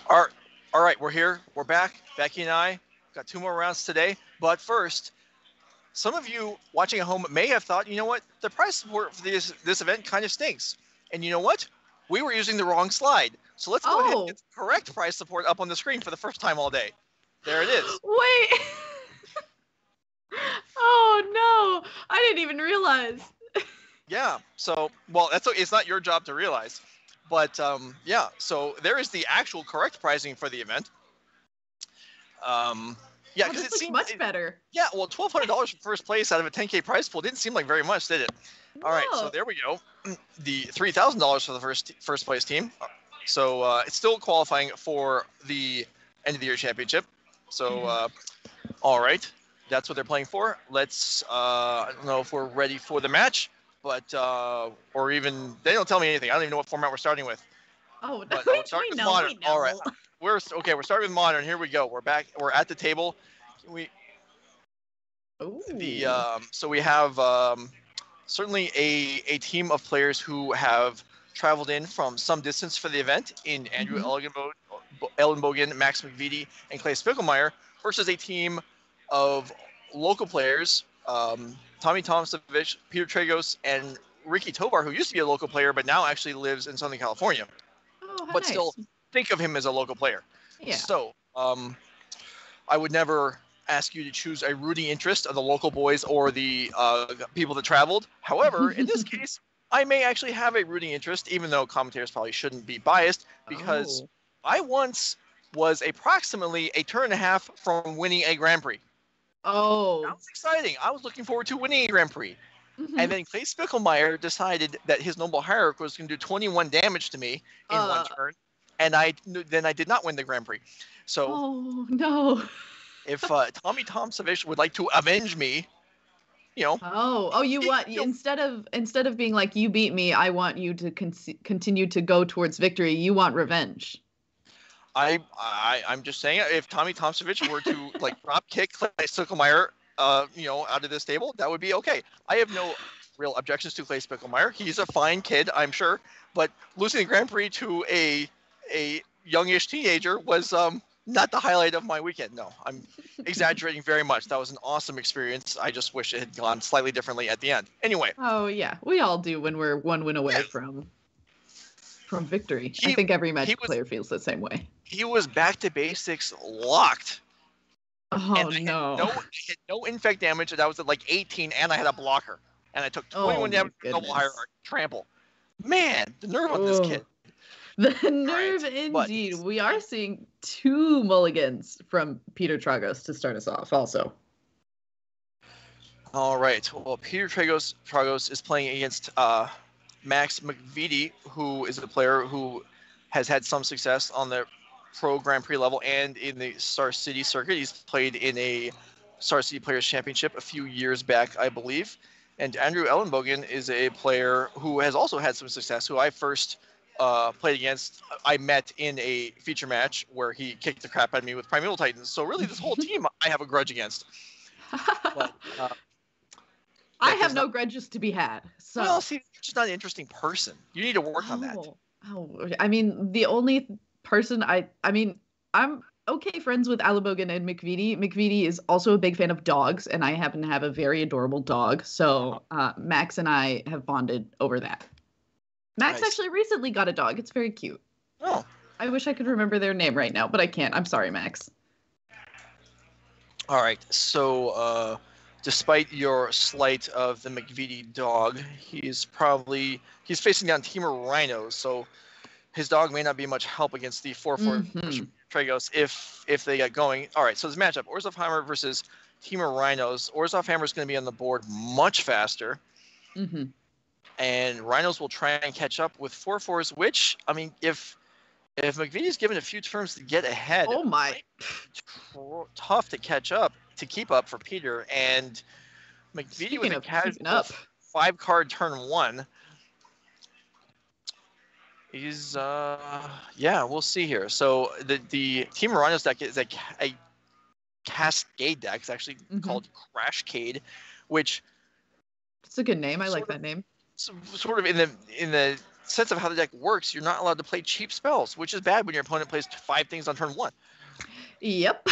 All right, we're here. We're back. Becky and I got 2 more rounds today. But first, some of you watching at home may have thought, you know what, the price support for this event kind of stinks. And you know what? We were using the wrong slide. So let's go ahead and get the correct price support up on the screen for the first time all day. There it is. Wait. Oh, no. I didn't even realize. Yeah. So, well, it's not your job to realize. But, yeah. So there is the actual correct pricing for the event. Yeah, because it seems much better. Yeah, well, $1,200 for first place out of a $10K prize pool didn't seem like very much, did it? No. All right, so there we go. The $3,000 for the first place team. So it's still qualifying for the end of the year championship. So, all right, that's what they're playing for. Let's. I don't know if we're ready for the match, but or even they don't tell me anything. I don't even know what format we're starting with. Oh, but we're starting with modern. All right. We're starting with modern. Here we go. We're back. We're at the table. So we have certainly a team of players who have traveled in from some distance for the event in Andrew Elenbogen, Max McVety, and Clay Spicklemire versus a team of local players, Tomsovic, Peter Tragos, and Ricky Tovar, who used to be a local player but now actually lives in Southern California. But still think of him as a local player. Yeah. So I would never ask you to choose a rooting interest of the local boys or the people that traveled. However, in this case, I may actually have a rooting interest, even though commentators probably shouldn't be biased, because I once was approximately a turn and a half from winning a Grand Prix. Oh. That was exciting. I was looking forward to winning a Grand Prix. And then Clay Spicklemire decided that his Noble Hierarch was going to do 21 damage to me in one turn, and I did not win the Grand Prix. So, oh no! If Tomsovic would like to avenge me, you know. You want instead of being like you beat me, I want you to continue to go towards victory. You want revenge. I'm just saying, if Tomsovic were to like drop kick Clay Spicklemire, out of this table, that would be okay. I have no real objections to Clay Spicklemire. He's a fine kid, I'm sure, but losing the Grand Prix to a youngish teenager was not the highlight of my weekend. No, I'm exaggerating very much. That was an awesome experience. I just wish it had gone slightly differently at the end. Anyway. Oh yeah, we all do when we're one win away from victory. I think every Magic player feels the same way. He was back to basics locked. Oh, and I had no infect damage. That was at like 18, and I had a blocker. And I took 21 damage from Noble Hierarch. Trample. Man, the nerve on this kid. The nerve, indeed. We are seeing 2 mulligans from Peter Tragos to start us off also. All right. Well, Peter Tragos is playing against Max McVety, who is a player who has had some success on the Pro Grand Prix level and in the Star City circuit. He's played in a Star City Players Championship a few years back, I believe. And Andrew Elenbogen is a player who has also had some success, who I first played against. I met in a feature match where he kicked the crap out of me with Primeval Titans. So really, this whole team I have a grudge against. But, I have no grudges to be had. So. Well, see, you're just not an interesting person. You need to work on that. I mean, the only person I'm okay friends with Elenbogen and McVety. McVety is also a big fan of dogs, and I happen to have a very adorable dog. So Max and I have bonded over that. Max actually recently got a dog. It's very cute. Oh. I wish I could remember their name right now, but I can't. I'm sorry, Max. All right. So despite your slight of the McVety dog, he's facing down Temur Rhinos. So his dog may not be much help against the 4-4 Tragos if they get going. All right, so this matchup, Orzhov Hammer versus Temur Rhinos. Orzhov Hammer is going to be on the board much faster. Mm-hmm. And Rhinos will try and catch up with 4-4s, which, I mean, if McVety's given a few turns to get ahead, oh my, tough to catch up, to keep up for Peter. And McVety with a casual 5-card turn 1. He's we'll see here. So the Team Rhinos deck is a Cascade deck. It's actually called Crashcade, which it's a good name. I like that name. Sort of in the sense of how the deck works, you're not allowed to play cheap spells, which is bad when your opponent plays 5 things on turn 1. Yep.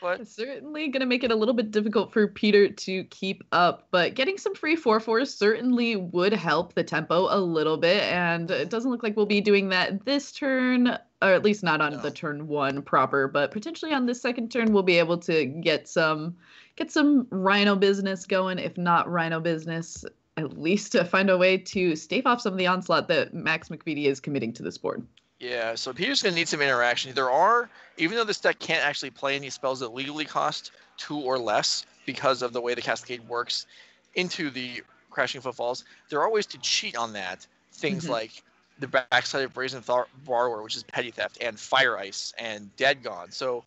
But It's certainly going to make it a little bit difficult for Peter to keep up, but getting some free 4/4s certainly would help the tempo a little bit, and it doesn't look like we'll be doing that this turn, or at least not on the turn 1 proper, but potentially on this second turn we'll be able to get some Rhino business going, if not Rhino business, at least to find a way to stave off some of the onslaught that Max McVety is committing to this board. yeah, so Peter's going to need some interaction. Even though this deck can't actually play any spells that legally cost 2 or less because of the way the Cascade works into the Crashing Footfalls, there are ways to cheat on that. Things like the backside of Brazen Borrower, which is Petty Theft, and Fire Ice, and Dead Gone. So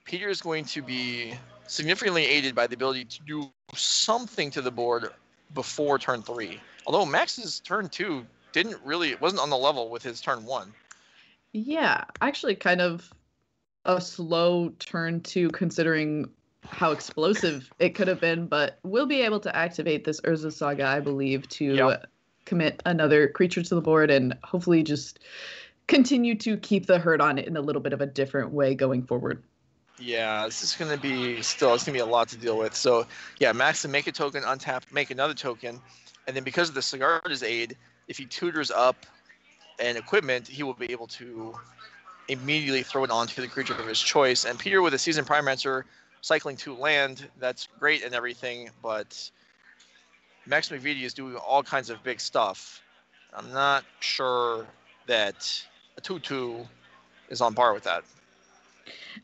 Peter is going to be significantly aided by the ability to do something to the board before turn 3. Although Max's turn 2 wasn't on the level with his turn 1. Yeah, actually kind of a slow turn 2 considering how explosive it could have been, but we'll be able to activate this Urza Saga, I believe, to commit another creature to the board and hopefully just continue to keep the herd on it in a little bit of a different way going forward. Yeah, it's going to be a lot to deal with. So, yeah, Max can make a token, untap, make another token, and then because of the Sigarda's aid, if he tutors up an equipment, he will be able to immediately throw it onto the creature of his choice. And Peter with a Seasoned Pyromancer cycling 2 land, that's great and everything, but Max McVety is doing all kinds of big stuff. I'm not sure that a 2/2 is on par with that.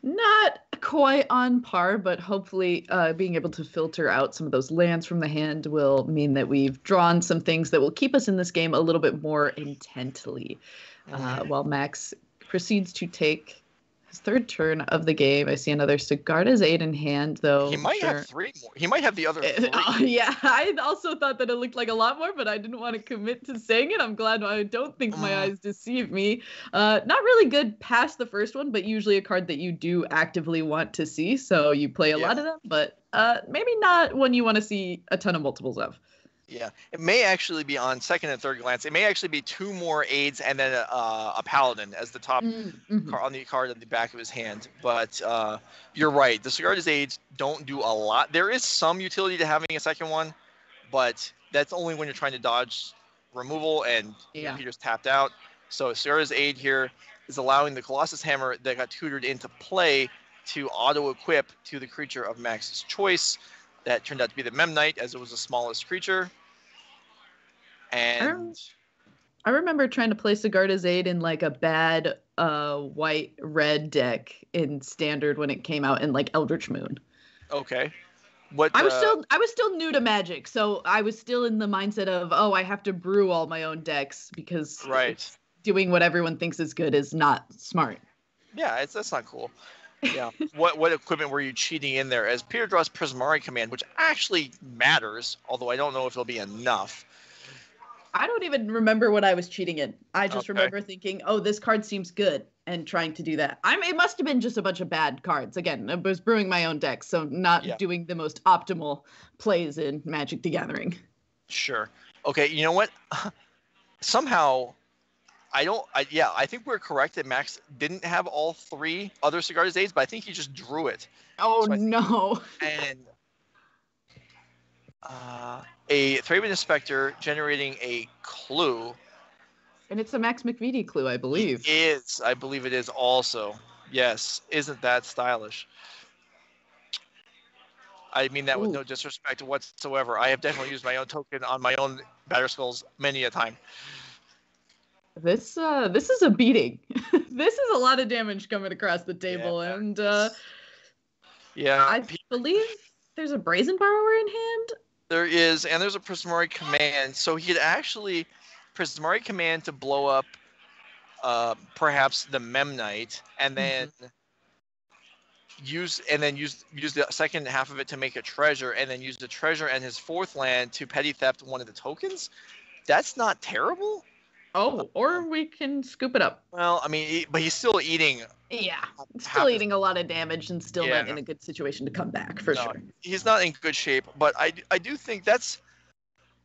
Not quite on par, but hopefully being able to filter out some of those lands from the hand will mean that we've drawn some things that will keep us in this game a little bit more intently. While Max proceeds to take his 3rd turn of the game. I see another Sigarda's Aid in hand, though. He might have 3 more. He might have the other 3. Yeah, I also thought that it looked like a lot more, but I didn't want to commit to saying it. I'm glad I don't think my eyes deceive me. Not really good past the first one, but usually a card that you do actively want to see, so you play a lot of them, but maybe not one you want to see a ton of multiples of. Yeah, it may actually be on second and third glance. It may actually be 2 more aids and then a paladin as the top card on the card on the back of his hand. But you're right. The Sigarda's aids don't do a lot. There is some utility to having a second one, but that's only when you're trying to dodge removal and Peter's tapped out. So Sigarda's aid here is allowing the Colossus Hammer that got tutored into play to auto-equip to the creature of Max's choice. That turned out to be the Memnite, as it was the smallest creature. And I remember trying to play Sigarda's Aid in like a bad white-red deck in Standard when it came out in like Eldritch Moon. Okay. I was still new to Magic, so I was still in the mindset of, I have to brew all my own decks because doing what everyone thinks is good is not smart. Yeah, that's not cool. Yeah. What equipment were you cheating in there? As Peter draws Prismari Command, which actually matters, although I don't know if it'll be enough. I don't even remember what I was cheating in. I just remember thinking, this card seems good, and trying to do that. It must have been just a bunch of bad cards. Again, I was brewing my own deck, so not doing the most optimal plays in Magic the Gathering. Sure. Okay, you know what? Somehow, I think we're correct that Max didn't have all 3 other Sigarda's Aids, but I think he just drew it. Oh, so no. And a Thraben Inspector generating a clue. And it's a Max McVety clue, I believe. I believe it is also. Yes. Isn't that stylish? I mean that with no disrespect whatsoever. I have definitely used my own token on my own Batterskulls many a time. This is a beating. This is a lot of damage coming across the table, and I believe there's a Brazen Borrower in hand. There is, and there's a Prismari Command. So he could actually Prismari Command to blow up perhaps the Memnite, and then use the second half of it to make a treasure, and then use the treasure and his 4th land to petty theft one of the tokens. That's not terrible. Or we can scoop it up. Well, I mean, but he's still eating. Yeah, still eating a lot of damage and still not in a good situation to come back, for sure. He's not in good shape, but I do think that's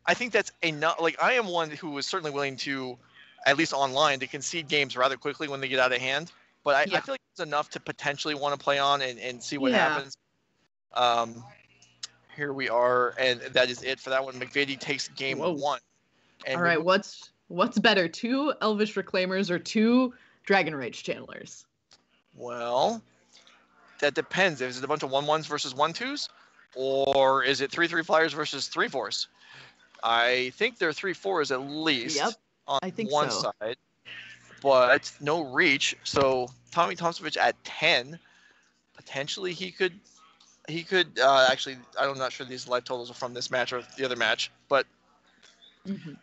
I think that's enough. Like, I am one who is certainly willing to, at least online, to concede games rather quickly when they get out of hand. But I Yeah. feel like it's enough to potentially want to play on and see what Yeah. happens. Here we are, and that is it for that one. McVety takes game Whoa. 1. And all right, what's better, 2 Elvish Reclaimers or 2 Dragon Rage Channelers? Well, that depends. Is it a bunch of 1/1s versus 1/2s? Or is it 3/3 flyers versus 3/4s? I think they're 3/4s at least. Yep, on I think one so. side, but no reach. So Tomsovic at 10, potentially he could actually. I'm not sure these life totals are from this match or the other match, but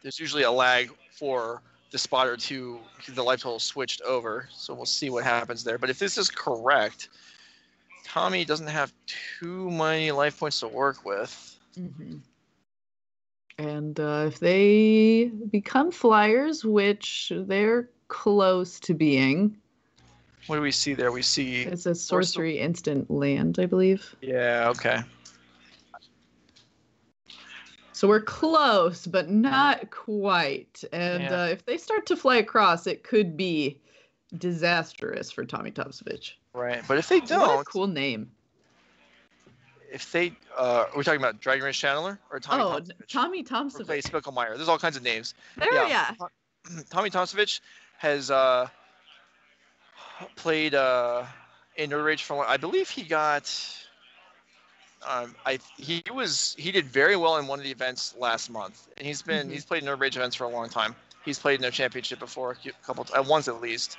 there's usually a lag for the spotter to the life total switched over. So we'll see what happens there. But if this is correct, Tommy doesn't have too many life points to work with. And if they become flyers, which they're close to being. What do we see there? We see... It's a sorcery instant land, I believe. Yeah, okay. So we're close, but not quite. And if they start to fly across, it could be disastrous for Tommy Tomsovic. Right, but if they don't... What a cool name. If they... we're talking about Dragon Race Channeler or Tommy Tomsovic? Tommy Tomsovic. Or play Spicklemire. There's all kinds of names. Yeah. Tommy Tomsovic has played in Nerd Rage for... I believe he got... he did very well in one of the events last month, and he's played Nerd Rage events for a long time. He's played in their championship before a couple once at least.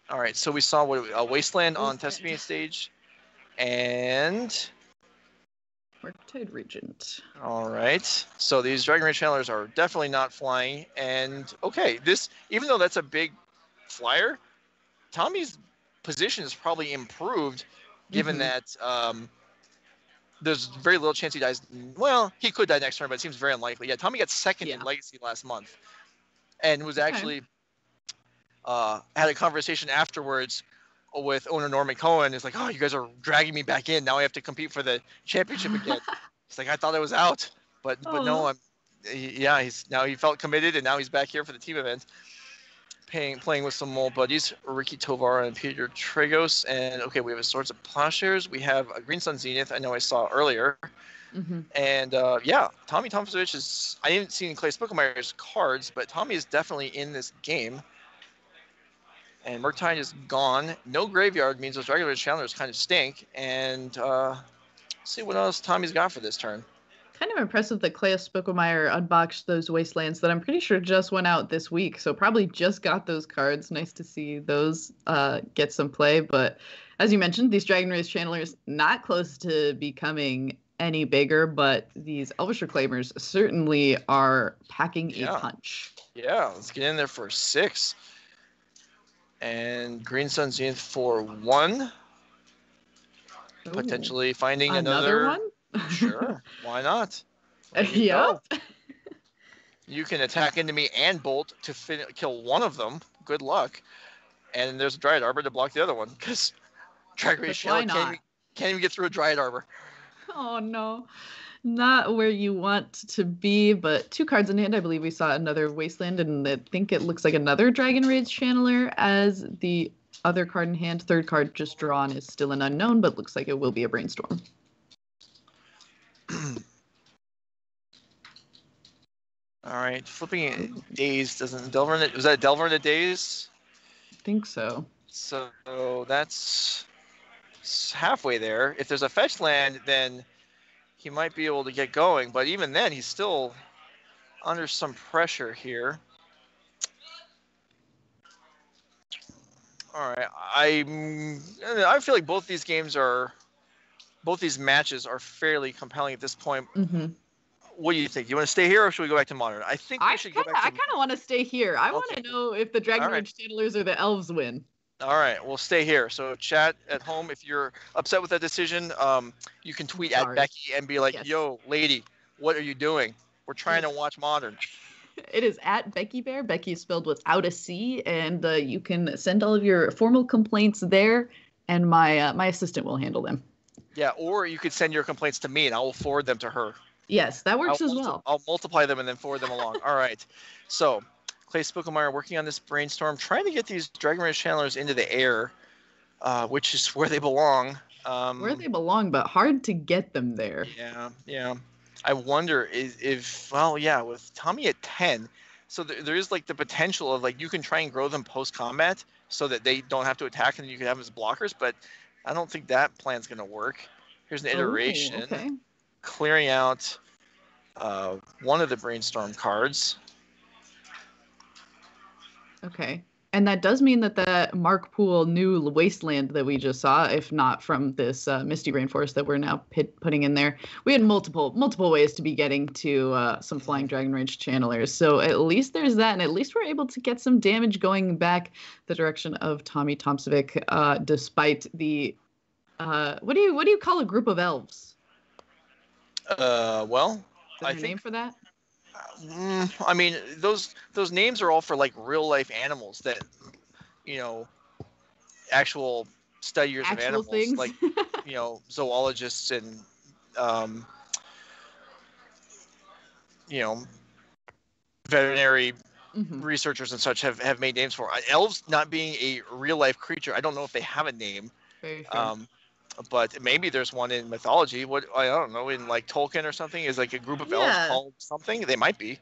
All right, so we saw Wasteland on Thespian stage, and Arctide Regent. All right, so these Dragon Rage Channelers are definitely not flying, and okay, this, even though that's a big flyer, Tommy's position is probably improved, given that there's very little chance he dies. Well, he could die next turn, but it seems very unlikely. Yeah, Tommy got second in Legacy last month, and was actually had a conversation afterwards with owner Norman Cohen. It's like, oh, you guys are dragging me back in. Now I have to compete for the championship again. It's like, I thought I was out, but no, he felt committed, and now he's back here for the team event, playing with some old buddies, Ricky Tovar and Peter Tragos. And okay, we have a Swords of Plowshares. We have a Green Sun Zenith. I know I saw earlier. And Tommy Tomsovic is... I didn't see Clay Spicklemeyer's cards, but Tommy is definitely in this game. And Murktide is gone. No graveyard means those regular challengers kind of stink. And see what else Tommy's got for this turn. Kind of impressive that Clay Spicklemire unboxed those Wastelands that I'm pretty sure just went out this week. So probably just got those cards. Nice to see those get some play. But as you mentioned, these Dragon Race Channelers not close to becoming any bigger, but these Elvish Reclaimers certainly are packing a punch. Yeah, let's get in there for 6. And Green Sun Zenith for 1. Potentially finding another one? Sure, why not? Yep. You can attack into me and bolt to kill one of them. Good luck. And there's a Dryad Arbor to block the other one, because Dragon Race Shell can't even get through a Dryad Arbor. Oh no, not where you want to be. But 2 cards in hand. I believe we saw another Wasteland, and I think it looks like another Dragon Rage Channeler as the other card in hand. 3rd card just drawn is still an unknown, but looks like it will be a Brainstorm. All right, flipping Daze doesn't... Delver in it. Was that Delver in the Daze? I think so. So that's halfway there. If there's a fetch land, then he might be able to get going. But even then, he's still under some pressure here. All right, I feel like both these matches are fairly compelling at this point. What do you think? You want to stay here, or should we go back to Modern? I think we should go back to... I kind of want to stay here. I want to know if the Dragon Rage Channelers or the Elves win. All right, we'll stay here. So chat at home, if you're upset with that decision, you can tweet at Beky and be like, yo, lady, what are you doing? We're trying to watch Modern. It is at Beky Bear. Beky is spelled without a C, and you can send all of your formal complaints there, and my assistant will handle them. Yeah, or you could send your complaints to me, and I will forward them to her. Yes, that works as well. I'll multiply them and then forward them along. All right. So, Clay Spicklemire working on this brainstorm, trying to get these Dragon Rage channelers into the air, which is where they belong. Where they belong, but hard to get them there. Yeah. I wonder if well, yeah, with Tommy at 10, so there is like the potential of like you can try and grow them post combat so that they don't have to attack and you can have them as blockers, but I don't think that plan's gonna work. Here's an iteration, okay. Clearing out one of the brainstorm cards. Okay. And that does mean that the Mark Pool new wasteland that we just saw, if not from this Misty Rainforest that we're now putting in there, we had multiple ways to be getting to some Flying Dragon Rage channelers. So at least there's that, and at least we're able to get some damage going back the direction of Tommy Tomsovic, despite the what do you call a group of elves? Well, is there a name for that? I mean, those names are all for like real life animals that, actual studiers of animals, things. like, zoologists and, veterinary researchers and such have made names for. Elves not being a real life creature, I don't know if they have a name. Very fair. But maybe there's one in mythology. What I don't know, in like Tolkien or something, is like a group of elves called something. They might be.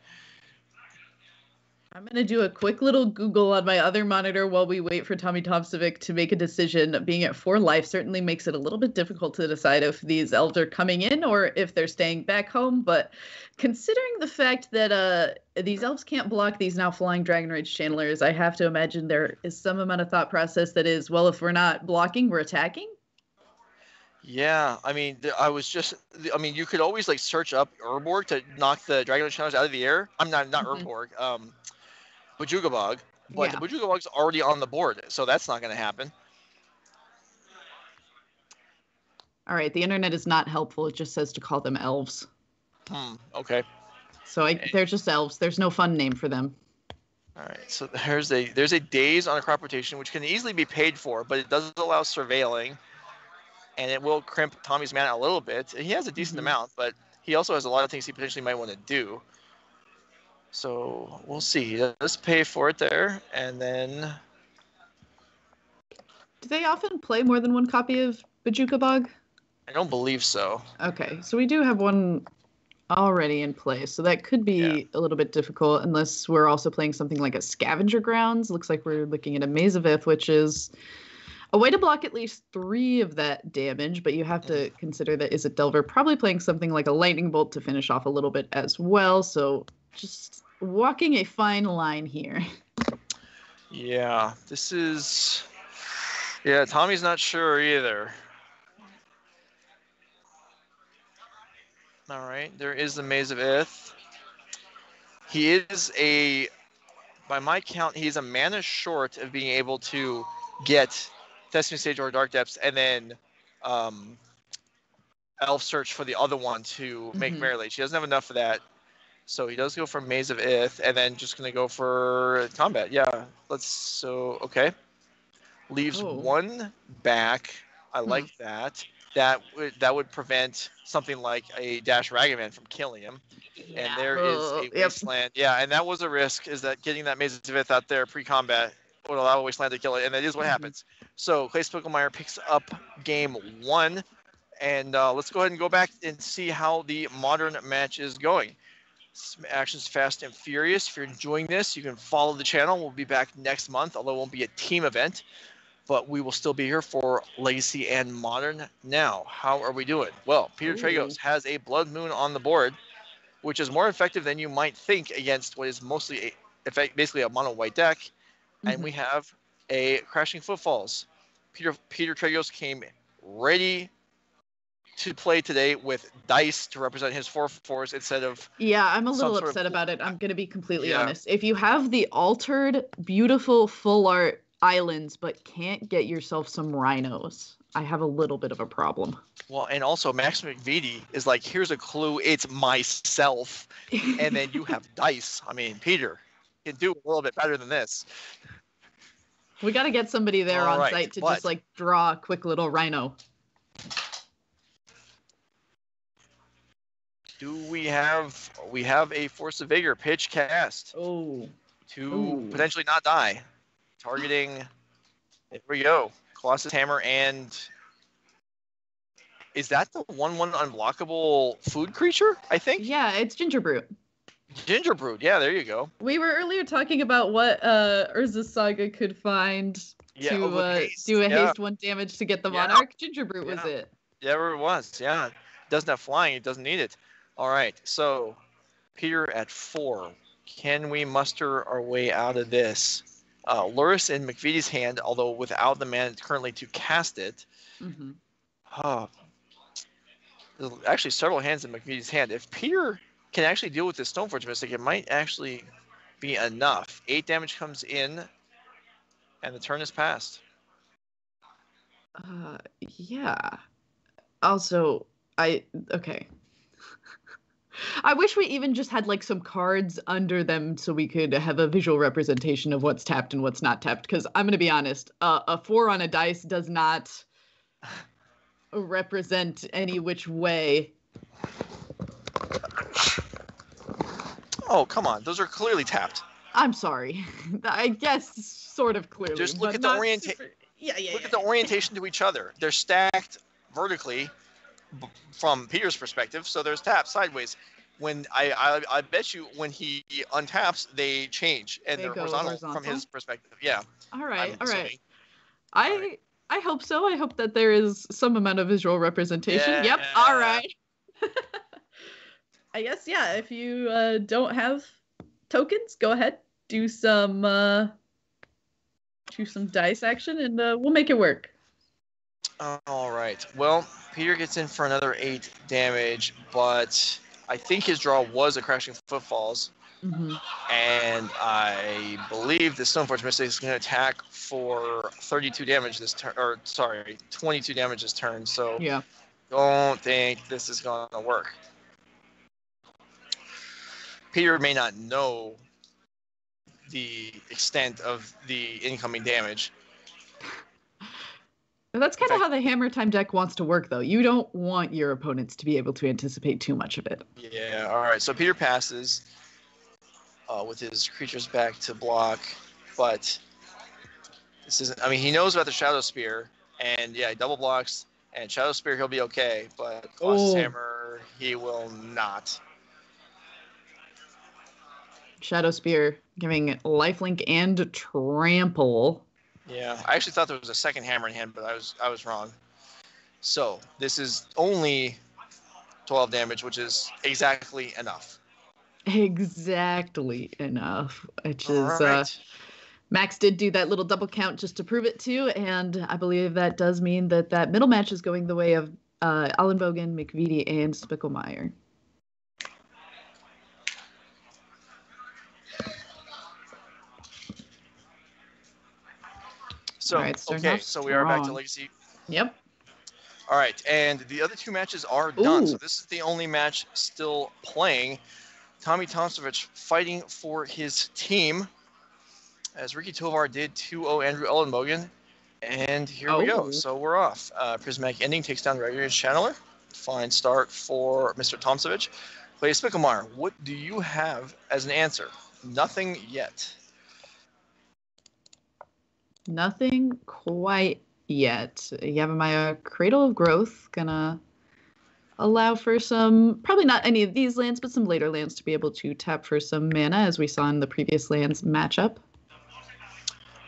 I'm gonna do a quick little Google on my other monitor while we wait for Tommy Tomsovic to make a decision. Being at 4 life certainly makes it a little bit difficult to decide if these elves are coming in or if they're staying back home. But considering the fact that these elves can't block these now Flying Dragon Rage channelers, I have to imagine there is some amount of thought process that is, well, if we're not blocking, we're attacking. Yeah, I mean, you could always like search up Urborg to knock the Dragon channelers out of the air. I'm not Urborg, Bujugabog, but the Bujugabog's already on the board, so that's not going to happen. All right, the internet is not helpful. It just says to call them elves. Okay. So they're just elves. There's no fun name for them. All right, so there's a daze on a crop rotation, which can easily be paid for, but it does allow surveilling. And it will crimp Tommy's mana a little bit. He has a decent amount, but he also has a lot of things he potentially might want to do. So we'll see. He does pay for it there, and then... Do they often play more than one copy of Bujukabog? I don't believe so. Okay, so we do have one already in place, so that could be a little bit difficult unless we're also playing something like a Scavenger Grounds. Looks like we're looking at a Maze of Ith, which is a way to block at least 3 of that damage, but you have to consider that Izzet Delver probably playing something like a Lightning Bolt to finish off a little bit as well, so just walking a fine line here. Yeah, this is... Yeah, Tommy's not sure either. All right, there is the Maze of Ith. He is by my count, he's a mana short of being able to get Destiny Stage or Dark Depths, and then Elf Search for the other one to make Merry. She doesn't have enough of that, so he does go for Maze of Ith, and then just gonna go for combat. Yeah, okay. Leaves 1 back. I like that. That would prevent something like a Dash Ragavan from killing him. And there is a Wasteland. Yeah, and that was a risk, is that getting that Maze of Ith out there pre-combat would allow a Wasteland to kill it, and that is what happens. So Clay Spicklemire picks up game 1, and let's go ahead and go back and see how the modern match is going. Actions Fast and Furious. If you're enjoying this, you can follow the channel. We'll be back next month, although it won't be a team event, but we will still be here for Legacy and Modern. Now, how are we doing? Well, Peter Tragos has a Blood Moon on the board, which is more effective than you might think against what is mostly basically a mono white deck. And we have a Crashing Footfalls. Peter Tragos came ready to play today with dice to represent his 4/4s instead of... Yeah, I'm a little upset about it. I'm going to be completely honest. If you have the altered, beautiful, full art islands, but can't get yourself some Rhinos, I have a little bit of a problem. Well, and also Max McVety is like, here's a clue, it's myself. And then you have dice. I mean, Peter can do a little bit better than this. We got to get somebody there on site to just like draw a quick little Rhino. we have a Force of Vigor pitch cast Oh. to potentially not die. Targeting, there we go. Colossus Hammer, and is that the 1/1 unblockable food creature, I think? Yeah, it's Gingerbrute. Gingerbrood, yeah, there you go. We were earlier talking about what Urza's Saga could find to do a haste 1 damage to get the Monarch. Gingerbrute was it. Yeah, it was, yeah. Doesn't have flying, it doesn't need it. All right, so Peter at 4. Can we muster our way out of this? Luris in McVety's hand, although without the mana currently to cast it. Mm-hmm. There's actually several hands in McVety's hand. If Peter can actually deal with this Stoneforge Mystic, it might actually be enough. 8 damage comes in, and the turn is passed. Yeah. Also, okay. I wish we even just had like some cards under them so we could have a visual representation of what's tapped and what's not tapped. Because I'm going to be honest, a 4 on a dice does not represent any which way. Oh, come on. Those are clearly tapped. I'm sorry. I guess sort of clearly. Just look at the orientation. Look at the orientation to each other. They're stacked vertically from Peter's perspective, so there's taps sideways. When I bet you when he untaps, they change and they're horizontal from his perspective. Yeah. All right. I hope so. I hope that there is some amount of visual representation. Yeah. Yep. All right. I guess, yeah, if you don't have tokens, go ahead, do some dice action, and we'll make it work. All right. Well, Peter gets in for another 8 damage, but I think his draw was a Crashing Footfalls. Mm-hmm. And I believe the Stoneforge Mystic is going to attack for 32 damage this turn, or sorry, 22 damage this turn. So yeah, don't think this is going to work. Peter may not know the extent of the incoming damage. That's kind of how the Hammer Time deck wants to work, though. You don't want your opponents to be able to anticipate too much of it. Yeah, all right. So Peter passes with his creatures back to block, but this isn't. I mean, he knows about the Shadow Spear, and yeah, he double blocks, and Shadow Spear, he'll be okay, but Colossus Hammer, he will not. Shadow Spear giving lifelink and trample. Yeah, I actually thought there was a second hammer in hand, but I was wrong. So this is only 12 damage, which is exactly enough. Exactly enough. Which is Max did do that little double count just to prove it too, and I believe that does mean that middle match is going the way of Elenbogen, McVety, and Spicklemire. So, okay, so we are back to Legacy. Yep. All right, and the other 2 matches are done. So this is the only match still playing. Tomsovic fighting for his team, as Ricky Tovar did 2-0 Andrew Elenbogen. And here we go. So we're off. Prismatic Ending takes down Regular's Channeler. Fine start for Mr. Tomsovic. Play Spicklemire. What do you have as an answer? Nothing yet. Nothing quite yet. Yavimaya, Cradle of Growth, gonna allow for some, probably not any of these lands, but some later lands to be able to tap for some mana, as we saw in the previous lands matchup.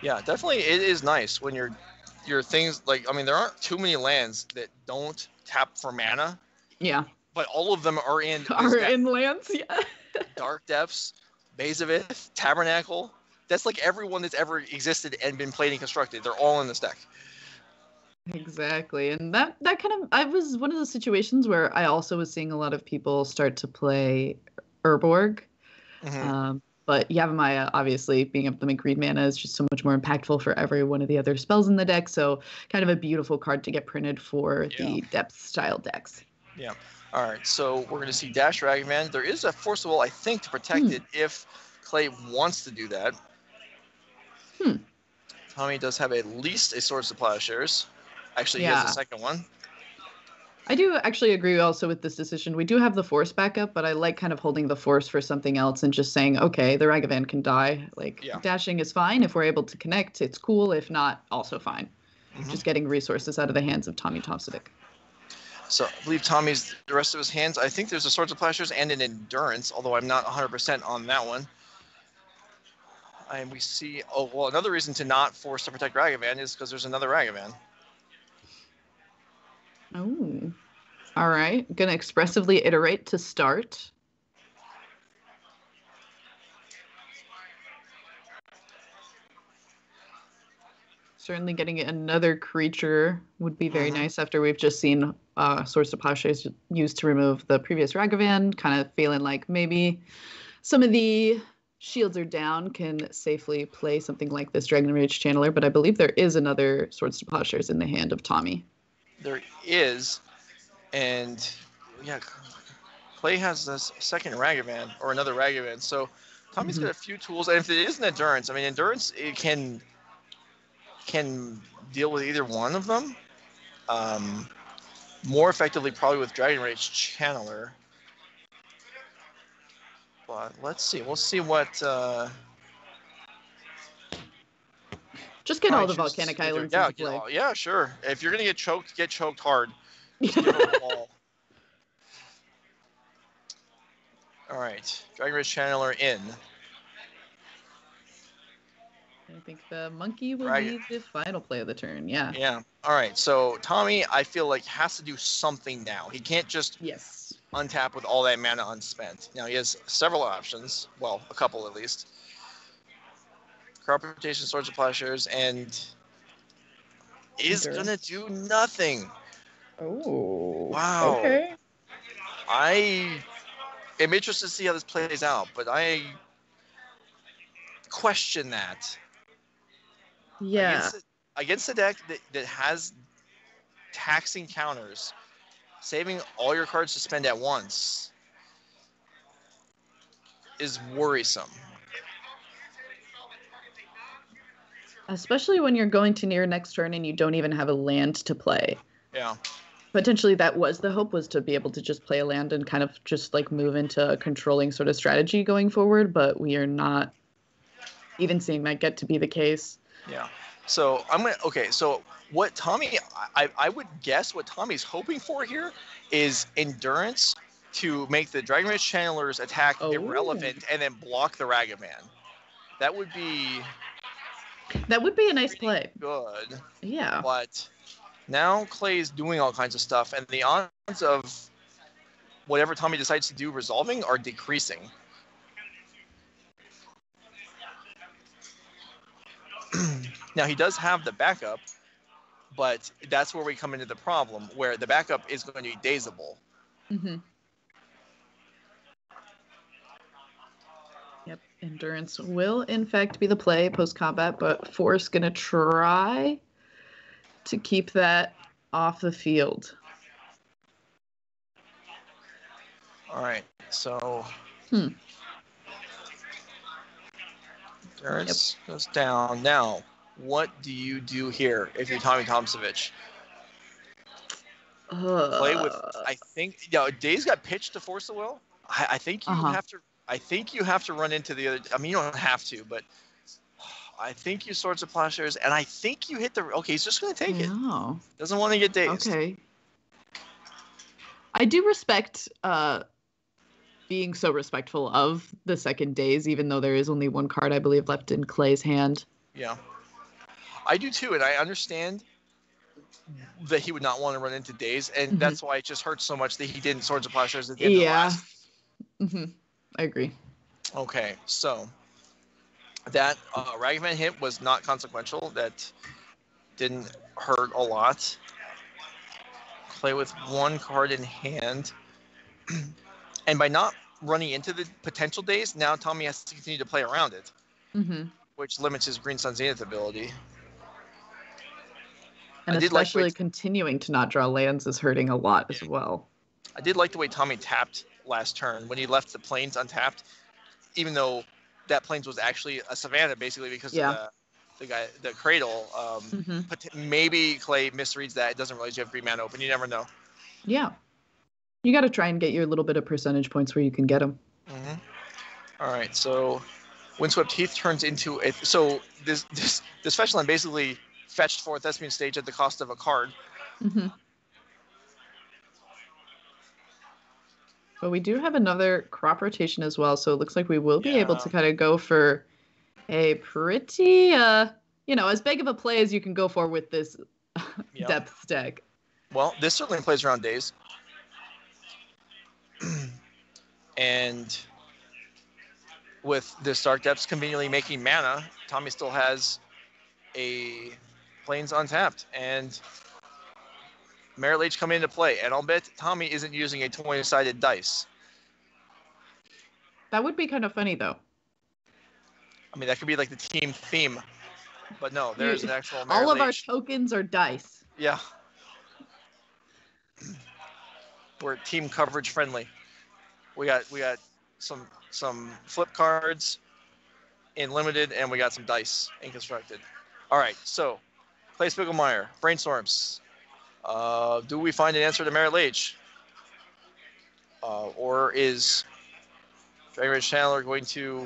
Yeah, definitely it is nice when your things, like, I mean, there aren't too many lands that don't tap for mana. Yeah. But all of them are in lands, yeah. Dark Depths, Bays of Ith, Tabernacle. That's like everyone that's ever existed and been played and constructed. They're all in this deck. Exactly. And that kind of, I was one of those situations where I also was seeing a lot of people start to play Urborg. Mm-hmm. But Yavimaya, obviously, being able to make green mana is just so much more impactful for every one of the other spells in the deck. So kind of a beautiful card to get printed for the depth style decks. Yeah. All right. So we're going to see Dash Dragonman. There is a Force of Will, I think, to protect it if Clay wants to do that. Tommy does have at least a Sword Supply of Shares. Actually, he has a second one. I do actually agree also with this decision. We do have the force backup, but I like kind of holding the force for something else and just saying, okay, the Ragavan can die. Like, Yeah. dashing is fine. If we're able to connect, it's cool. If not, also fine. Just getting resources out of the hands of Tommy Tomsovic. So I believe Tommy's the rest of his hands. I think there's a Swords of Plowshares and an Endurance, although I'm not 100% on that one. And we see, oh, well, another reason to not force to protect Ragavan is because there's another Ragavan. Oh, all right. Gonna expressively iterate to start. Certainly getting another creature would be very nice after we've just seen Swords to Plowshares used to remove the previous Ragavan, kind of feeling like maybe some of the shields are down, can safely play something like this Dragon Rage Channeler, but I believe there is another Swords to Plowshares in the hand of Tommy. There is, and yeah, Clay has this second Ragavan, or another Ragavan, so Tommy's got a few tools, and if it is an Endurance, I mean, Endurance, it can deal with either one of them. More effectively, probably with Dragon Rage Channeler. But let's see. We'll see what. Just get all the volcanic islands into play. Yeah, sure. If you're gonna get choked hard. Just give them all. All right, Dragon Rage Channeler in. I think the monkey will be the final play of the turn. Yeah. Yeah. All right. So Tommy, I feel like has to do something now. He can't just untap with all that mana unspent. Now he has several options. Well, a couple at least. Crop Rotation, Swords of Plowshares, and is gonna do nothing. Oh. Wow. Okay. I am interested to see how this plays out, but I question that. Yeah. Against a deck that has taxing counters, saving all your cards to spend at once is worrisome. Especially when you're going to near next turn and you don't even have a land to play. Yeah. Potentially that was the hope, was to be able to just play a land and kind of just like move into a controlling sort of strategy going forward, but we are not even seeing that get to be the case. Yeah. So so what Tommy, I would guess what Tommy's hoping for here is Endurance to make the Dragon Rage Channeler's attack irrelevant and then block the Ragavan. That would be a nice play. Good. Yeah. But now Clay's doing all kinds of stuff, and the odds of whatever Tommy decides to do resolving are decreasing. Now, he does have the backup, but that's where we come into the problem, where the backup is going to be dazeable. Yep, Endurance will, in fact, be the play post-combat, but Force going to try to keep that off the field. All right, so... Endurance goes down. Now, what do you do here if you're Tommy Tomsovic? Play with, I think, Days got pitched to Force the Will. I think you have to. I think you have to run into the other. I mean, you don't have to, but I think you Swords of Plowshares, and I think you hit the. Okay, he's just going to take it. Doesn't want to get dazed. Okay. I do respect being so respectful of the second days, even though there is only one card, I believe, left in Clay's hand. Yeah, I do too, and I understand that he would not want to run into days, and that's why it just hurts so much that he didn't Swords of Plowshares at the end of the last. I agree. Okay, so that Ragavan hit was not consequential. That didn't hurt a lot. Play with one card in hand. And by not running into the potential days, now Tommy has to continue to play around it, which limits his Green Sun Zenith ability. And especially continuing to not draw lands is hurting a lot as well. I did like the way Tommy tapped last turn when he left the plains untapped, even though that plains was actually a Savannah basically because of the Cradle. Maybe Clay misreads that. It doesn't realize you have green mana open. You never know. Yeah. You got to try and get your little bit of percentage points where you can get them. Mm-hmm. All right, so Windswept Heath turns into a... So this fetch line basically fetched for Thespian Stage at the cost of a card. Mm-hmm. But we do have another crop rotation as well, so it looks like we will be able to kind of go for a pretty, as big of a play as you can go for with this depth deck. Well, this certainly plays around days. And with this Dark Depths conveniently making mana, Tommy still has a Plains untapped. And Merit Lage come into play. And I'll bet Tommy isn't using a 20-sided dice. That would be kind of funny, though. I mean, that could be like the team theme. But no, there's an actual Merit All of our Lage. tokens are dice. Yeah. We're team coverage friendly. We got some flip cards in limited, and we got some dice in constructed. All right, so play Spicklemire, brainstorms. Do we find an answer to Merit Lage? Or is Dragon Rage Chandler going to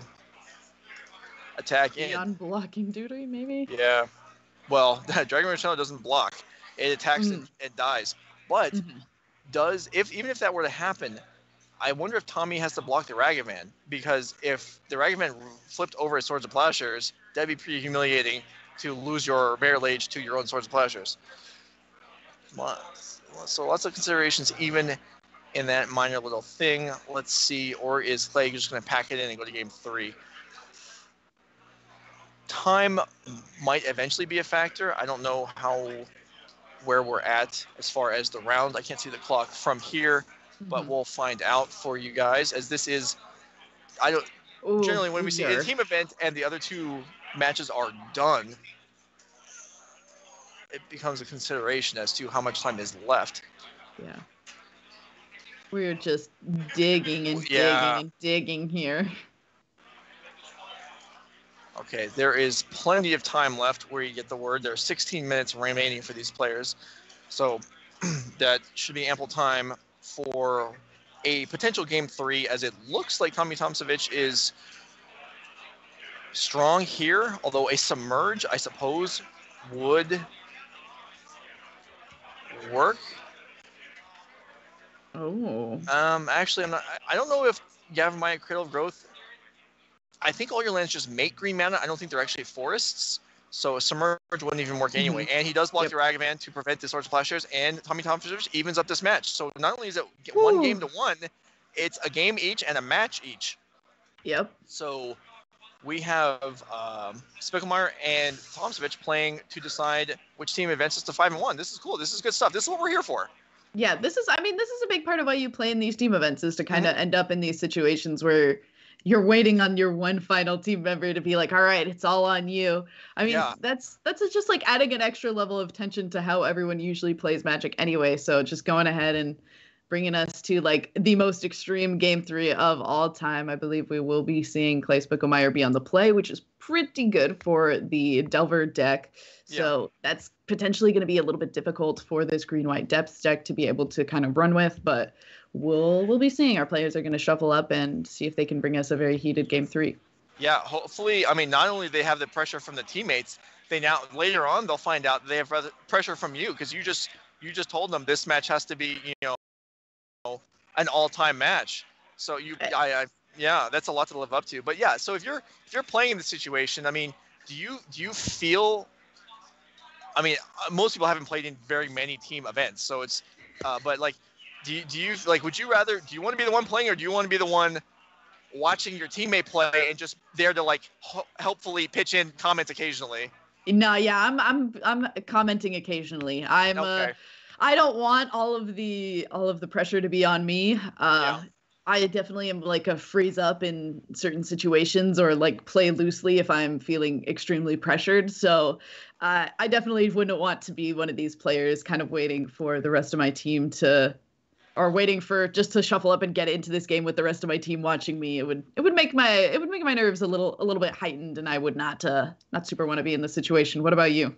attack in? Beyond blocking duty, maybe? Yeah. Well, Dragon Rage Chandler doesn't block. It attacks and dies. But even if that were to happen, I wonder if Tommy has to block the Ragavan, because if the Ragavan flipped over his Swords of Plowshares, that'd be pretty humiliating to lose your Merit Lage to your own Swords of Plowshares. So lots of considerations even in that minor little thing. Let's see, or is Clay just going to pack it in and go to game 3? Time might eventually be a factor. I don't know where we're at as far as the round. I can't see the clock from here. But we'll find out for you guys, as this is, generally when we see a team event and the other 2 matches are done, it becomes a consideration as to how much time is left. Yeah. We're just digging and digging and digging here. Okay, there is plenty of time left where you get the word. There are 16 minutes remaining for these players. So that should be ample time for a potential game 3, as it looks like Tommy Tomsovic is strong here, although a submerge, I suppose, would work. Oh. Actually, I don't know if Gavamaya Cradle of Growth, I think all your lands just make green mana. I don't think they're actually forests. So a submerge wouldn't even work anyway. And he does block the Ragavan to prevent the Swords of Plowshares, and Tommy Tomsovic evens up this match. So not only is it 1 game to 1, it's a game each and a match each. Yep. So we have Spicklemire and Tomsovic playing to decide which team advances to 5-1. This is cool. This is good stuff. This is what we're here for. Yeah, this is a big part of why you play in these team events, is to kind of end up in these situations where you're waiting on your one final team member to be like, all right, it's all on you. I mean, that's just like adding an extra level of tension to how everyone usually plays Magic anyway. So just going ahead and bringing us to like the most extreme game 3 of all time. I believe we will be seeing Clay Spicklemire be on the play, which is pretty good for the Delver deck. So that's potentially going to be a little bit difficult for this green-white depth deck to be able to kind of run with, but we'll be seeing. Our players are going to shuffle up and see if they can bring us a very heated game 3. Yeah, hopefully. I mean, not only do they have the pressure from the teammates, they now later on they'll find out they have pressure from you, because you just told them this match has to be an all-time match. So that's a lot to live up to. But yeah, so if you're playing in the situation, I mean, do you feel? I mean, most people haven't played in very many team events, so it's but like. Do you like? Would you rather? Do you want to be the one playing, or do you want to be the one watching your teammate play and just there to like helpfully pitch in comments occasionally? No, yeah, I'm commenting occasionally. I don't want all of the pressure to be on me. I definitely am like a freeze up in certain situations, or like play loosely if I'm feeling extremely pressured. So I definitely wouldn't want to be one of these players kind of waiting for the rest of my team or waiting for just to shuffle up and get into this game with the rest of my team watching me. It would make my nerves a little bit heightened, and I would not super want to be in this situation. What about you?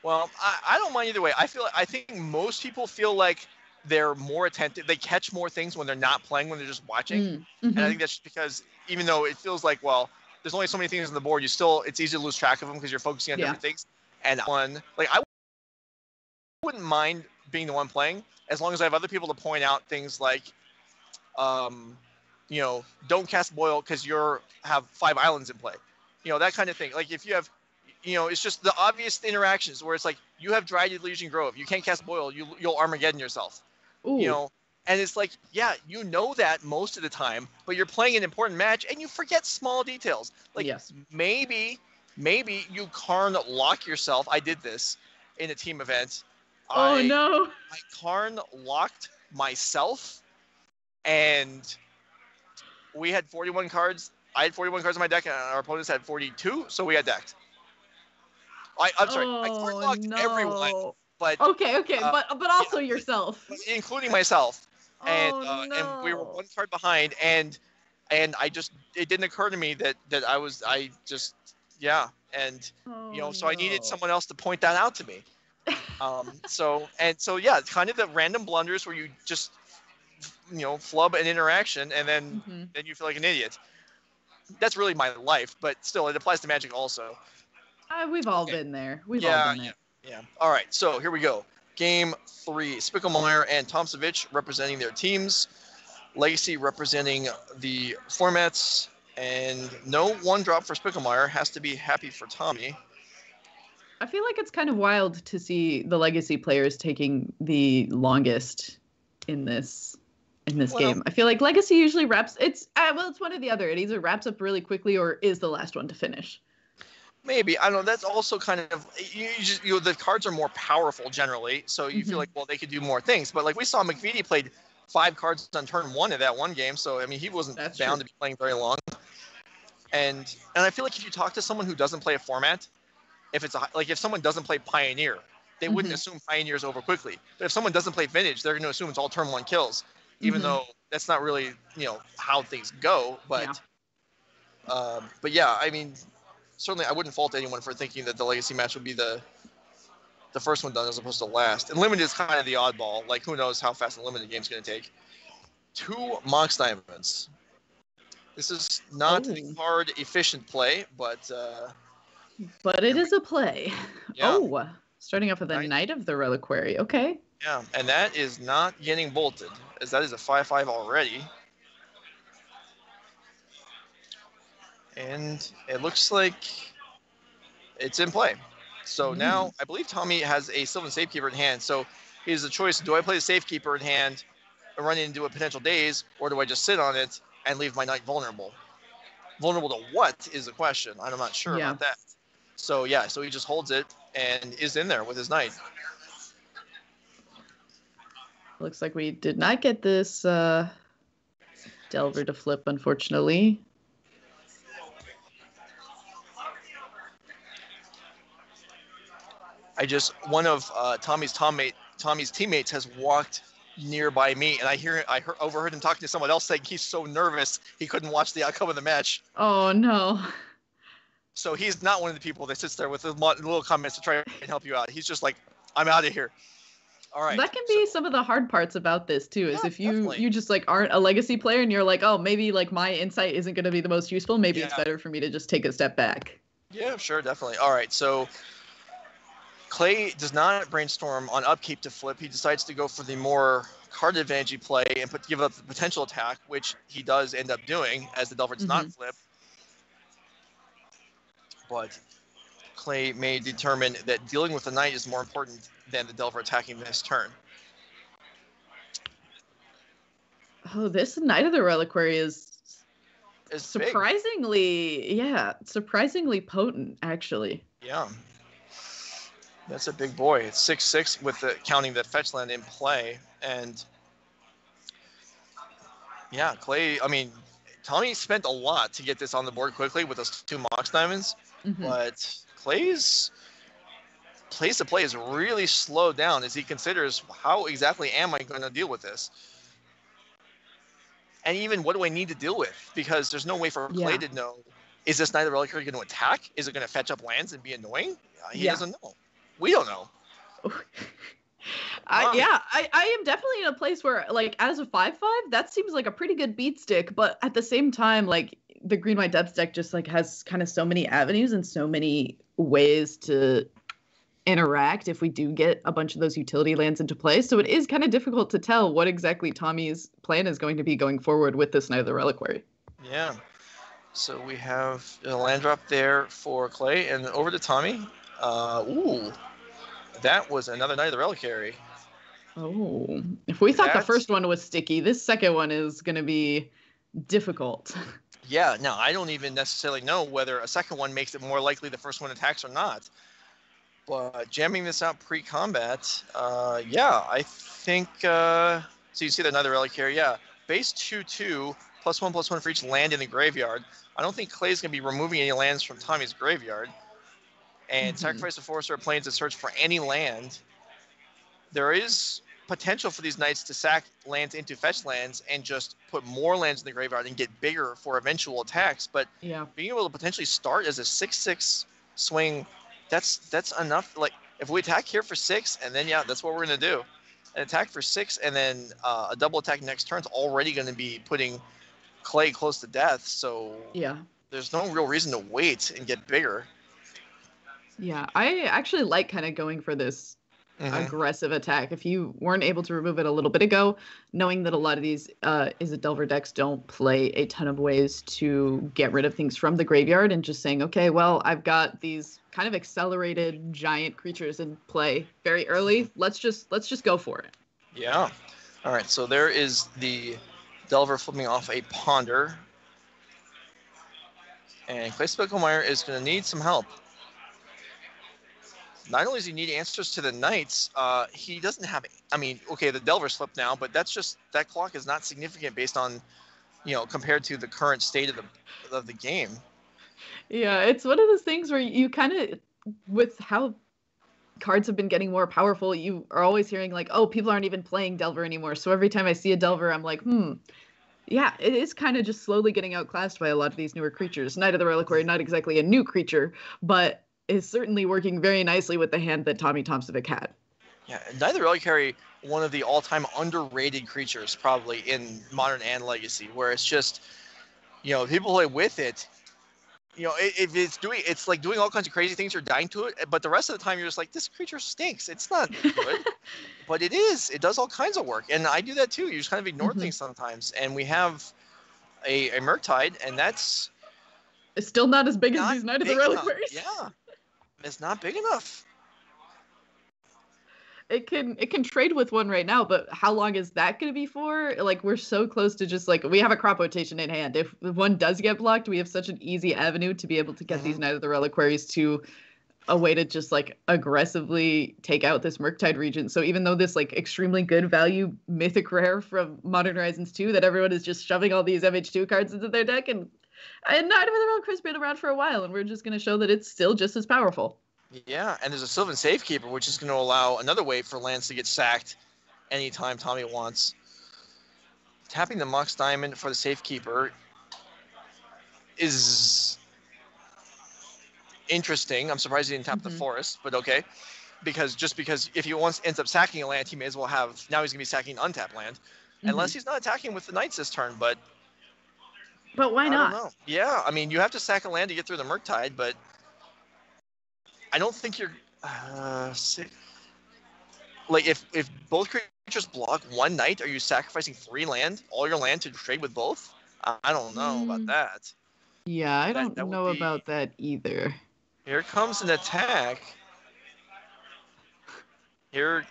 Well, I don't mind either way. I think most people feel like they're more attentive. They catch more things when they're not playing, when they're just watching. And I think that's just because even though it feels like, well, there's only so many things on the board, it's easy to lose track of them because you're focusing on different things. And I wouldn't mind being the one playing as long as I have other people to point out things like, don't cast Boil because have 5 islands in play. That kind of thing. Like if you have, it's just the obvious interactions where it's like you have Dryad Legion Grove. You can't cast Boil. You'll Armageddon yourself. Ooh. And it's like, yeah, that most of the time, but you're playing an important match and you forget small details. Like maybe you Karn lock yourself. I did this in a team event. No. I Karn locked myself, and we had 41 cards. I had 41 cards in my deck, and our opponents had 42, so we had decked. I'm sorry, I Karn locked everyone, but okay, but also yourself, including myself. And we were 1 card behind, and it didn't occur to me that so I needed someone else to point that out to me. So kind of the random blunders where you just flub an interaction and then you feel like an idiot. That's really my life, but still it applies to Magic also. We've all been there. We've all been there. Yeah. All right, so here we go. Game 3, Spicklemire and Tomsovic representing their teams. Legacy representing the formats. And no 1-drop for Spicklemire. Has to be happy for Tommy. I feel like it's kind of wild to see the Legacy players taking the longest in this game. I feel like Legacy usually wraps... It's one or the other. It either wraps up really quickly or is the last one to finish. Maybe. I don't know. That's also kind of, the cards are more powerful generally, so you feel like, well, they could do more things. But like we saw, McVety played 5 cards on turn 1 of that one game, so I mean, he wasn't bound to be playing very long. And I feel like if you talk to someone who doesn't play a format, if someone doesn't play Pioneer, they wouldn't assume Pioneer's over quickly. But if someone doesn't play Vintage, they're going to assume it's all turn 1 kills, even though that's not really how things go. But yeah, I mean. Certainly, I wouldn't fault anyone for thinking that the Legacy match would be the first one done as opposed to last. And Limited is kind of the oddball. Like, who knows how fast a Limited game's going to take. 2 Mox Diamonds. This is not a hard, efficient play, but it is a play. Yeah. Oh, starting off with a Knight of the Reliquary. Okay. Yeah, and that is not getting bolted, as that is a 5/5 already. And it looks like it's in play. So now I believe Tommy has a Sylvan Safekeeper in hand. So he has a choice. Do I play the Safekeeper in hand and run into a potential daze, or do I just sit on it and leave my Knight vulnerable? Vulnerable to what is the question. I'm not sure about that. So so he just holds it and is in there with his Knight. Looks like we did not get this Delver to flip, unfortunately. One of Tommy's teammates has walked nearby me, and I overheard him talking to someone else saying he's so nervous he couldn't watch the outcome of the match. Oh no! So he's not one of the people that sits there with little comments to try and help you out. He's just like, I'm out of here. All right. That can be some of the hard parts about this too. Is if you just like aren't a Legacy player and you're like, oh, maybe like my insight isn't going to be the most useful. Maybe it's better for me to just take a step back. Yeah, sure, definitely. All right, so. Clay does not brainstorm on upkeep to flip. He decides to go for the more card advantage play and give up the potential attack, which he does end up doing as the Delver does not flip. But Clay may determine that dealing with the Knight is more important than the Delver attacking this turn. Oh, this Knight of the Reliquary is surprisingly, surprisingly potent, actually. Yeah. That's a big boy. It's 6/6 with counting the fetch land in play. And yeah, Clay, I mean, Tommy spent a lot to get this on the board quickly with those 2 Mox Diamonds. But Clay's place to play is really slowed down as he considers how exactly am I going to deal with this? And even what do I need to deal with? Because there's no way for Clay to know, is this Knight of the Reliquary going to attack? Is it going to fetch up lands and be annoying? He doesn't know. We don't know. I am definitely in a place where, like, as a 5/5, that seems like a pretty good beat stick. But at the same time, like, the green white depth deck just like has kind of so many avenues and so many ways to interact if we do get a bunch of those utility lands into play. So it is kind of difficult to tell what exactly Tommy's plan is going to be going forward with this Knight of the Reliquary. Yeah. So we have a land drop there for Clay, and over to Tommy. Ooh, that was another Knight of the Reliquary. Oh, if we thought the first one was sticky, this second one is going to be difficult. Yeah, now I don't even necessarily know whether a second one makes it more likely the first one attacks or not. But jamming this out pre-combat, yeah, I think, so you see the Knight of the Reliquary, yeah. Base 2/2, +1/+1 for each land in the graveyard. I don't think Clay's going to be removing any lands from Tommy's graveyard. And sacrifice the forest or plains to search for any land. There is potential for these knights to sack lands into fetch lands and just put more lands in the graveyard and get bigger for eventual attacks. But being able to potentially start as a 6/6 swing, that's enough. Like, if we attack here for 6, and then that's what we're going to do. An attack for 6 and then a double attack next turn's already going to be putting Clay close to death. So there's no real reason to wait and get bigger. Yeah, I actually like kind of going for this aggressive attack. If you weren't able to remove it a little bit ago, knowing that a lot of these Izzet Delver decks don't play a ton of ways to get rid of things from the graveyard, and just saying, okay, well, I've got these kind of accelerated giant creatures in play very early. Let's just go for it. Yeah. All right. So there is the Delver flipping off a Ponder, and Clay Spicklemire is going to need some help. Not only does he need answers to the knights, he doesn't have. I mean, okay, the Delver slipped now, but that's just, that clock is not significant based on, compared to the current state of the game. Yeah, it's one of those things where you kind of, with how cards have been getting more powerful, you are always hearing like, oh, people aren't even playing Delver anymore. So every time I see a Delver, I'm like, yeah, it is kind of just slowly getting outclassed by a lot of these newer creatures. Knight of the Reliquary, not exactly a new creature, but is certainly working very nicely with the hand that Tommy Tomsovic had. Yeah, Knight of the Reliquary, one of the all-time underrated creatures probably in Modern and Legacy, where it's just, people play with it. If it's like doing all kinds of crazy things, you're dying to it, but the rest of the time you're just like, this creature stinks. It's not good. But it is. It does all kinds of work, and I do that too. You just kind of ignore things sometimes, and we have a Murktide, and that's... It's still not as big as these Knight of the Reliquaries. Yeah. It's not big enough. It can trade with one right now, but how long is that going to be for? Like, we're so close to just, like, we have a crop rotation in hand. If one does get blocked, we have such an easy avenue to be able to get these Knight of the Reliquaries to a way to just, like, aggressively take out this Murktide Regent. So even though this, like, extremely good value mythic rare from Modern Horizons 2 that everyone is just shoving all these MH2 cards into their deck, and Knight of the Reliquary's been around for a while, and we're just going to show that it's still just as powerful. Yeah, and there's a Sylvan Safekeeper, which is going to allow another way for lands to get sacked anytime Tommy wants. Tapping the Mox Diamond for the Safekeeper is interesting. I'm surprised he didn't tap the Forest, but okay. Because if he ends up sacking a land, he may as well have... Now he's going to be sacking untapped land. Unless he's not attacking with the Knights this turn, but... But why not? I don't know. Yeah, I mean, you have to sack a land to get through the Murktide, but... I don't think you're... like, if both creatures block one Knight, are you sacrificing 3 land? All your land to trade with both? I don't know about that. Yeah, I don't know about that either. Here comes an attack. Here...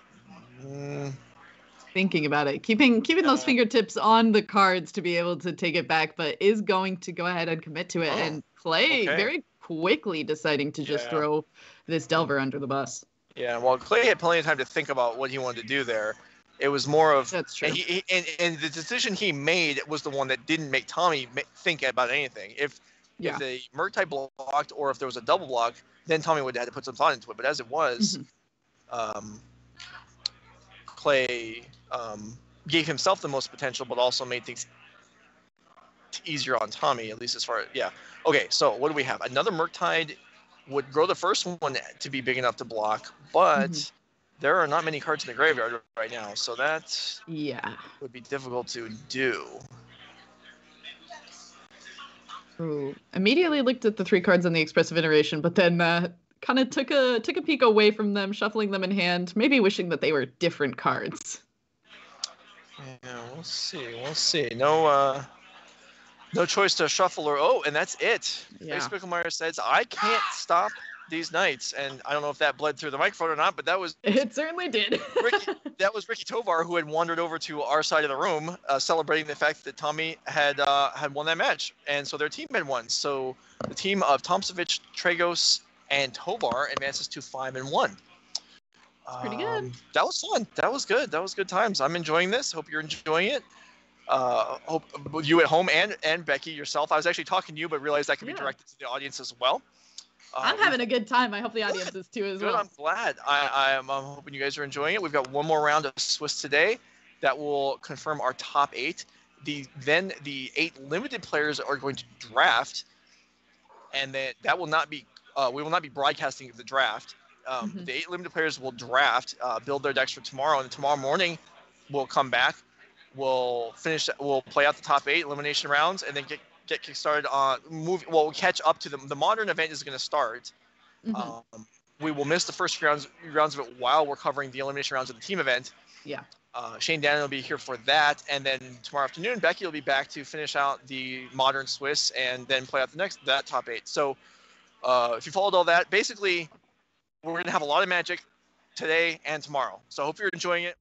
Thinking about it. Keeping those fingertips on the cards to be able to take it back, but is going to go ahead and commit to it and play very quickly, deciding to just throw this Delver under the bus. Yeah, well, Clay had plenty of time to think about what he wanted to do there. It was more of... That's true. And the decision he made was the one that didn't make Tommy think about anything. If the Murktide blocked or if there was a double block, then Tommy would have had to put some thought into it. But as it was, Clay gave himself the most potential, but also made things easier on Tommy, at least as far as... Yeah. Okay, so what do we have? Another Murktide would grow the first one to be big enough to block, but there are not many cards in the graveyard right now, so that Yeah. would be difficult to do. Ooh. Immediately looked at the 3 cards on the expressive iteration, but then kind of took a peek away from them, shuffling them in hand, maybe wishing that they were different cards. Yeah, we'll see. We'll see. No choice to shuffle or and that's it. Yeah. Spicklemire says, I can't stop these knights. And I don't know if that bled through the microphone or not, but that was It certainly did. Ricky Tovar, who had wandered over to our side of the room, celebrating the fact that Tommy had won that match. And so their team had won. So the team of Tomsovic, Tragos, and Tovar advances to 5-1. Pretty good. That was fun. That was good. That was good times. I'm enjoying this. Hope you're enjoying it. Hope you at home and Becky yourself. I was actually talking to you, but realized that could be directed to the audience as well. I'm having a good time. I hope the audience is too as well. I'm glad. I'm hoping you guys are enjoying it. We've got one more round of Swiss today that will confirm our top 8. Then the 8 limited players are going to draft, and that will not be we will not be broadcasting the draft. The 8 limited players will draft, build their decks for tomorrow, and tomorrow morning we'll come back. We'll play out the top 8 elimination rounds, and then get kickstarted on we'll catch up to the modern event is going to start. We will miss the first few rounds of it while we're covering the elimination rounds of the team event. Yeah. Shane Dannon will be here for that, and then tomorrow afternoon Becky will be back to finish out the modern Swiss and then play out that top 8. So if you followed all that, basically we're going to have a lot of Magic today and tomorrow. So I hope you're enjoying it.